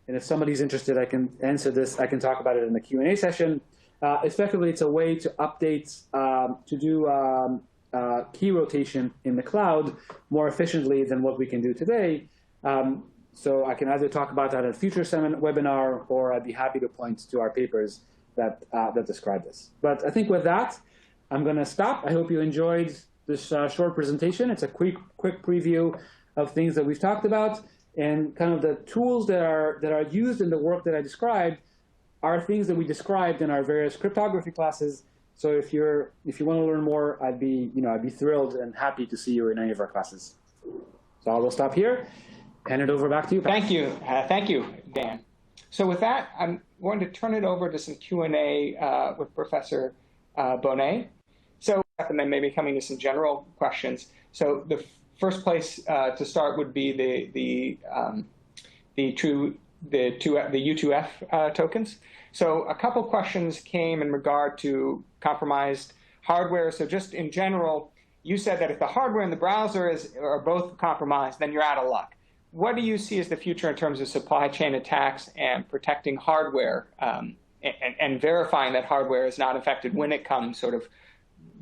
And if somebody's interested, I can answer this. I can talk about it in the Q&A session. Effectively, it's a way to update, to do key rotation in the cloud more efficiently than what we can do today. So I can either talk about that at a future webinar, or I'd be happy to point to our papers that describe this. But I think with that, I'm going to stop. I hope you enjoyed this short presentation. It's a quick preview of things that we've talked about, and kind of the tools that are used in the work that I described are things that we described in our various cryptography classes. So if you want to learn more, I'd be thrilled and happy to see you in any of our classes. So I will stop here. Hand it over back to you. Thank you, Dan. So with that, I'm going to turn it over to some Q&A with Professor Boneh. So, and then maybe coming to some general questions. So the first place to start would be the U2F tokens. So a couple questions came in regard to compromised hardware. So just in general, you said that if the hardware and the browser are both compromised, then you're out of luck. What do you see as the future in terms of supply chain attacks and protecting hardware and verifying that hardware is not affected when it comes sort of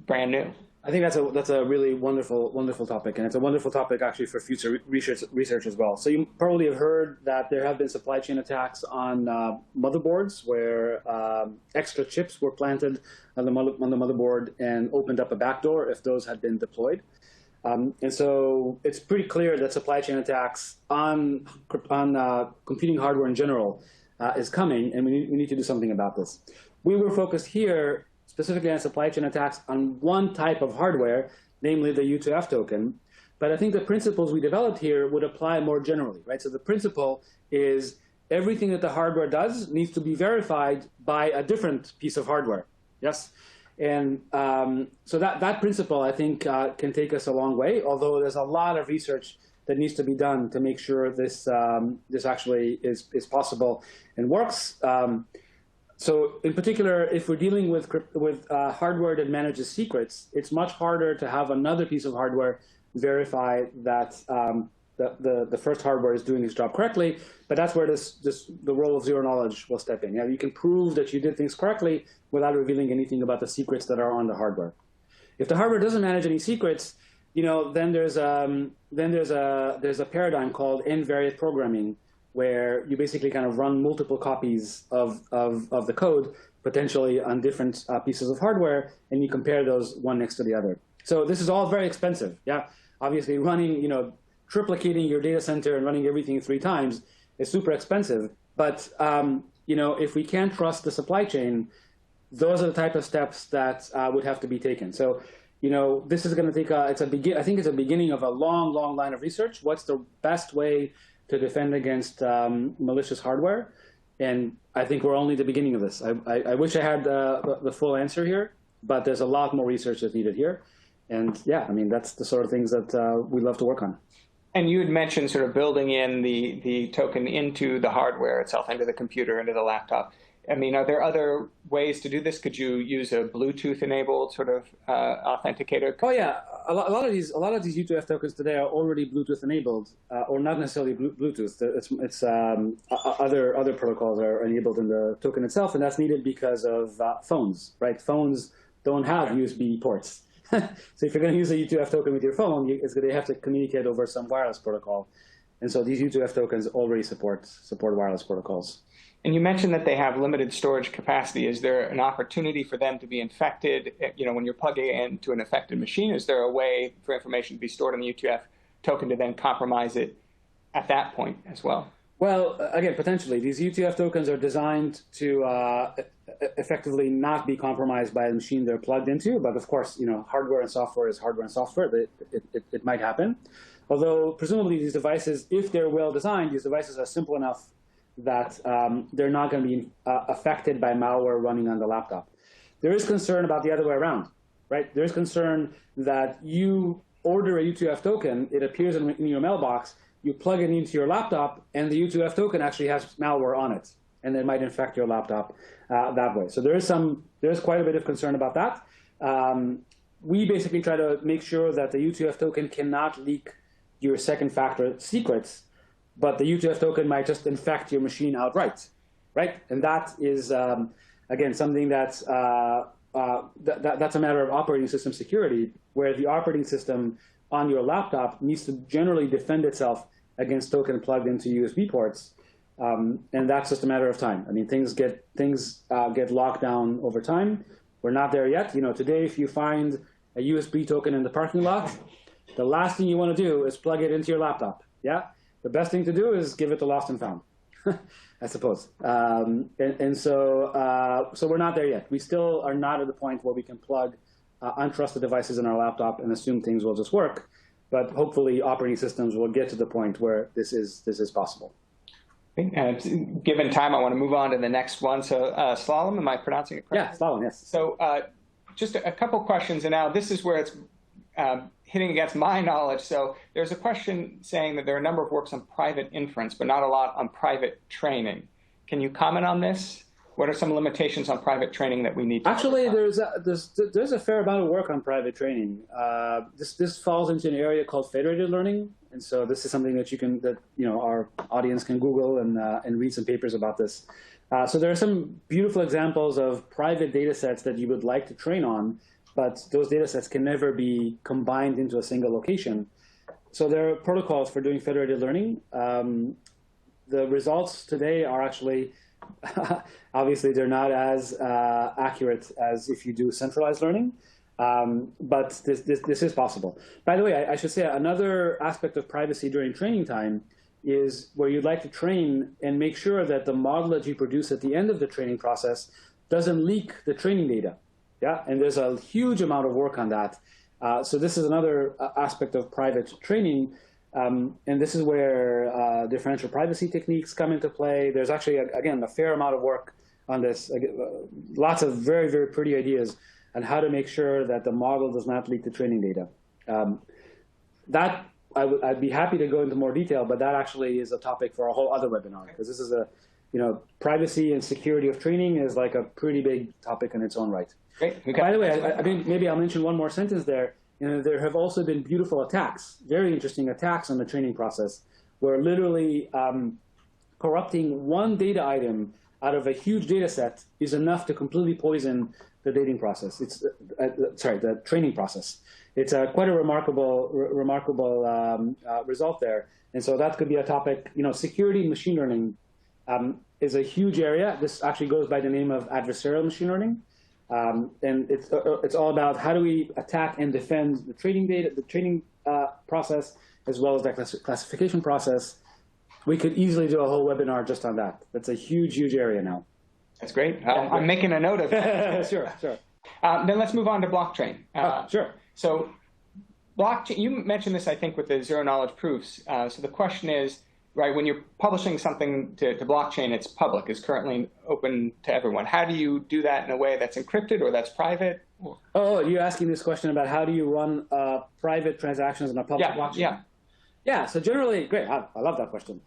brand new? I think that's a really wonderful topic, and it's a wonderful topic actually for future research as well. So you probably have heard that there have been supply chain attacks on motherboards where extra chips were planted on the motherboard and opened up a backdoor if those had been deployed. And so it's pretty clear that supply chain attacks on computing hardware in general is coming, and we need to do something about this. We were focused here specifically on supply chain attacks on one type of hardware, namely the U2F token. But I think the principles we developed here would apply more generally, right? So the principle is everything that the hardware does needs to be verified by a different piece of hardware, yes? And so that principle, I think, can take us a long way, although there's a lot of research that needs to be done to make sure this actually is possible and works. So in particular, if we're dealing with hardware that manages secrets, it's much harder to have another piece of hardware verify that the first hardware is doing its job correctly. But that's where the role of zero knowledge will step in. Yeah, you can prove that you did things correctly without revealing anything about the secrets that are on the hardware. If the hardware doesn't manage any secrets, then there's a paradigm called n-variant programming, where you basically kind of run multiple copies of the code, potentially on different pieces of hardware, and you compare those one next to the other. So this is all very expensive. Yeah, obviously running, triplicating your data center and running everything 3 times is super expensive. But if we can't trust the supply chain, those are the type of steps that would have to be taken. So this is going to take I think it's a beginning of a long line of research. What's the best way to defend against malicious hardware? And I think we're only at the beginning of this. I wish I had the full answer here, but there's a lot more research that's needed here. And yeah, I mean, that's the sort of things that we love to work on. And you had mentioned sort of building in the token into the hardware itself, into the computer, into the laptop. I mean, are there other ways to do this? Could you use a Bluetooth-enabled sort of authenticator? Oh yeah, a lot of these U2F tokens today are already Bluetooth-enabled, or not necessarily Bluetooth. It's other protocols are enabled in the token itself, and that's needed because of phones, right? Phones don't have USB ports. So if you're going to use a U2F token with your phone, they have to communicate over some wireless protocol, and so these U2F tokens already support wireless protocols. And you mentioned that they have limited storage capacity. Is there an opportunity for them to be infected? When you're plugging into an affected machine, is there a way for information to be stored on the U2F token to then compromise it at that point as well? Well, again, potentially. These U2F tokens are designed to effectively not be compromised by the machine they're plugged into. But of course, hardware and software is hardware and software. It might happen. Although presumably these devices, if they're well designed, these devices are simple enough that they're not going to be affected by malware running on the laptop. There is concern about the other way around, right? There's concern that you order a U2F token, it appears in your mailbox, you plug it into your laptop, and the U2F token actually has malware on it, and it might infect your laptop that way. So there is quite a bit of concern about that. We basically try to make sure that the U2F token cannot leak your second factor secrets, but the U2F token might just infect your machine outright, right? And that is, again, something that's that's a matter of operating system security, where the operating system on your laptop needs to generally defend itself against token plugged into USB ports, and that's just a matter of time. I mean, things get locked down over time. We're not there yet. You know, today, if you find a USB token in the parking lot, the last thing you want to do is plug it into your laptop. Yeah, the best thing to do is give it to lost and found, I suppose. So we're not there yet. We still are not at the point where we can plug untrusted devices in our laptop and assume things will just work. But hopefully, operating systems will get to the point where this is possible. Given time, I want to move on to the next one. So Slalom, am I pronouncing it correctly? Yeah, Slalom, yes. So just a couple questions, and now this is where it's hitting against my knowledge. So there's a question saying that there are a number of works on private inference, but not a lot on private training. Can you comment on this? What are some limitations on private training that we need to Actually, there's a fair amount of work on private training. This falls into an area called federated learning, and so this is something that our audience can Google and read some papers about this. So there are some beautiful examples of private data sets that you would like to train on, but those data sets can never be combined into a single location. So there are protocols for doing federated learning. The results today are actually, obviously, they're not as accurate as if you do centralized learning, but this is possible. By the way, I should say another aspect of privacy during training time is where you'd like to train and make sure that the model that you produce at the end of the training process doesn't leak the training data. Yeah, and there's a huge amount of work on that. So this is another aspect of private training. And this is where differential privacy techniques come into play. There's actually, again, a fair amount of work on this. Lots of very, very pretty ideas on how to make sure that the model does not leak the training data. I'd be happy to go into more detail, but that actually is a topic for a whole other webinar, because this is privacy and security of training is like a pretty big topic in its own right. Great. By the way, I mean, maybe I'll mention one more sentence there. There have also been beautiful attacks, very interesting attacks on the training process, where literally corrupting one data item out of a huge data set is enough to completely poison the dating process. It's the training process. It's quite a remarkable result there. And so that could be a topic. Security and machine learning is a huge area. This actually goes by the name of adversarial machine learning. And it's all about how do we attack and defend the training data, the training process, as well as the classification process. We could easily do a whole webinar just on that. That's a huge, huge area now. That's great. I'm making a note of that. Sure. Then let's move on to blockchain. Sure. So blockchain, you mentioned this, I think, with the zero-knowledge proofs. So the question is, right, when you're publishing something to blockchain, it's public, it's currently open to everyone. How do you do that in a way that's encrypted or that's private? Oh, you're asking this question about how do you run private transactions on a public blockchain? Yeah, so generally, great, I love that question.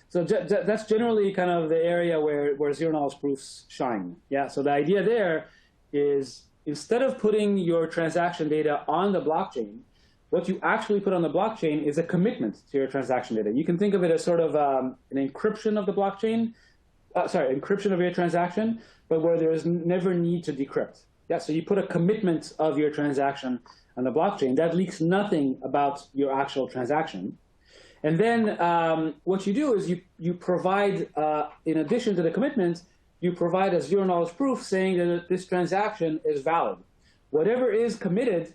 So that's generally kind of the area where zero-knowledge proofs shine. Yeah, so the idea there is instead of putting your transaction data on the blockchain, what you actually put on the blockchain is a commitment to your transaction data. You can think of it as sort of an encryption of the blockchain, encryption of your transaction, but where there is never need to decrypt. Yeah, so you put a commitment of your transaction on the blockchain. That leaks nothing about your actual transaction. And then what you do is you provide, in addition to the commitment, you provide a zero-knowledge proof saying that this transaction is valid. Whatever is committed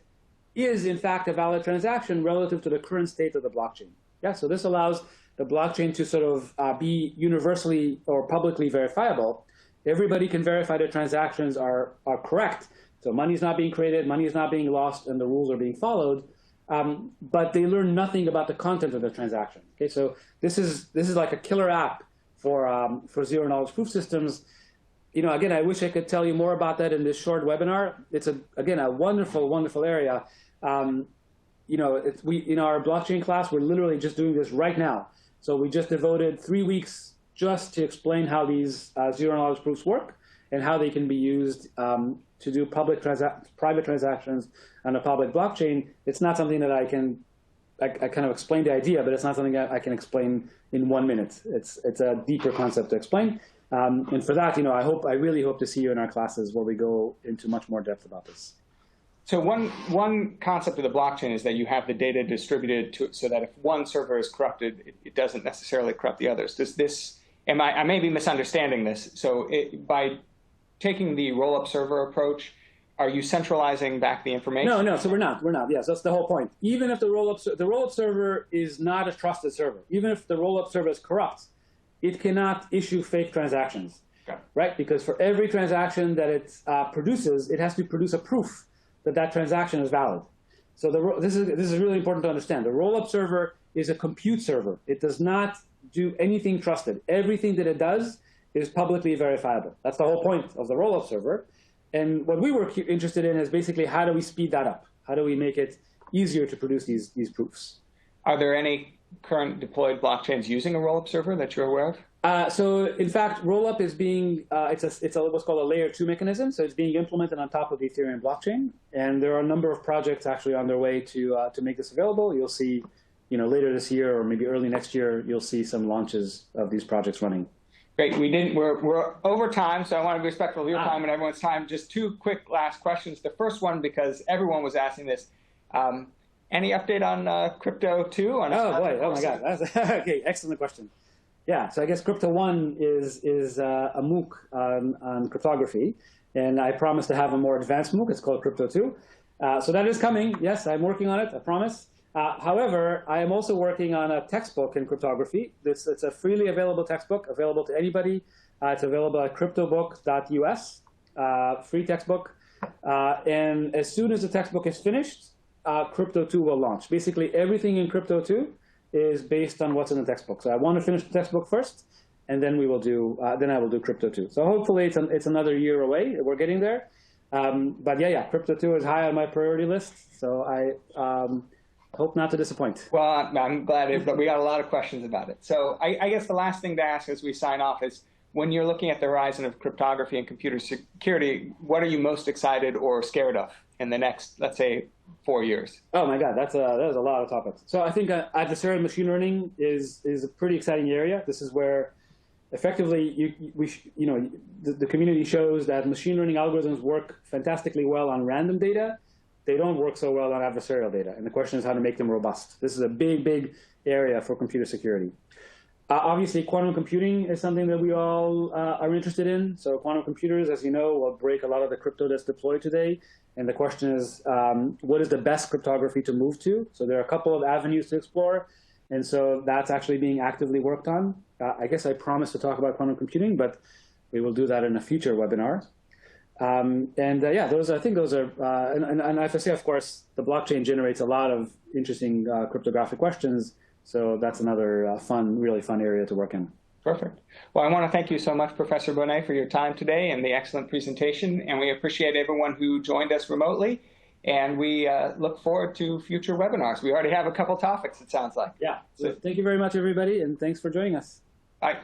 is, in fact, a valid transaction relative to the current state of the blockchain. Yeah, so this allows the blockchain to sort of be universally or publicly verifiable. Everybody can verify that transactions are correct. So money is not being created, money is not being lost, and the rules are being followed. But they learn nothing about the content of the transaction. Okay, so this is like a killer app for zero knowledge proof systems. Again, I wish I could tell you more about that in this short webinar. It's again a wonderful, wonderful area. In our blockchain class, we're literally just doing this right now. So we just devoted 3 weeks just to explain how these zero knowledge proofs work and how they can be used to do private transactions on a public blockchain. It's not something that I kind of explain the idea, but it's not something that I can explain in 1 minute. It's a deeper concept to explain. And for that, I really hope to see you in our classes where we go into much more depth about this. So one concept of the blockchain is that you have the data distributed so that if one server is corrupted, it doesn't necessarily corrupt the others. I may be misunderstanding this. So by taking the Rollup Server approach, are you centralizing back the information? No. So we're not. Yes, that's the whole point. Even if the Rollup Server is not a trusted server, even if the Rollup Server is corrupt, it cannot issue fake transactions, right? Because for every transaction that it produces, it has to produce a proof that transaction is valid. So this is really important to understand. The Rollup Server is a compute server. It does not do anything trusted. Everything that it does is publicly verifiable. That's the whole point of the Rollup Server. And what we were interested in is basically how do we speed that up? How do we make it easier to produce these proofs? Are there any current deployed blockchains using a Rollup Server that you're aware of? So in fact, Rollup is being, it's what's called a layer 2 mechanism. So it's being implemented on top of the Ethereum blockchain. And there are a number of projects actually on their way to make this available. You'll see, later this year or maybe early next year, you'll see some launches of these projects running. Great. We're over time, so I want to be respectful of your time and everyone's time. Just 2 quick last questions. The first one, because everyone was asking this, any update on Crypto 2? Oh boy! Oh my God! That's okay. Excellent question. Yeah. So I guess Crypto 1 is a MOOC on cryptography, and I promise to have a more advanced MOOC. It's called Crypto 2. So that is coming. Yes, I'm working on it. I promise. However, I am also working on a textbook in cryptography. It's a freely available textbook, available to anybody. It's available at cryptobook.us, free textbook. And as soon as the textbook is finished, Crypto 2 will launch. Basically, everything in Crypto 2 is based on what's in the textbook. So I want to finish the textbook first, and then I will do Crypto 2. So hopefully it's another year away. We're getting there. But yeah, Crypto 2 is high on my priority list. So I hope not to disappoint. Well, I'm glad, but we got a lot of questions about it. So I guess the last thing to ask as we sign off is, when you're looking at the horizon of cryptography and computer security, what are you most excited or scared of in the next, let's say, 4 years? Oh my God, that is a lot of topics. So I think adversarial machine learning is a pretty exciting area. This is where effectively the community shows that machine learning algorithms work fantastically well on random data. They don't work so well on adversarial data. And the question is how to make them robust. This is a big, big area for computer security. Obviously, quantum computing is something that we all are interested in. So quantum computers, as you know, will break a lot of the crypto that's deployed today. And the question is, what is the best cryptography to move to? So there are a couple of avenues to explore. And so that's actually being actively worked on. I guess I promised to talk about quantum computing, but we will do that in a future webinar. Yeah, I think those are, and I have to say, of course, the blockchain generates a lot of interesting cryptographic questions. So that's another really fun area to work in. Perfect. Well, I want to thank you so much, Professor Boneh, for your time today and the excellent presentation. And we appreciate everyone who joined us remotely. And we look forward to future webinars. We already have a couple topics, it sounds like. Yeah. So thank you very much, everybody. And thanks for joining us. Bye.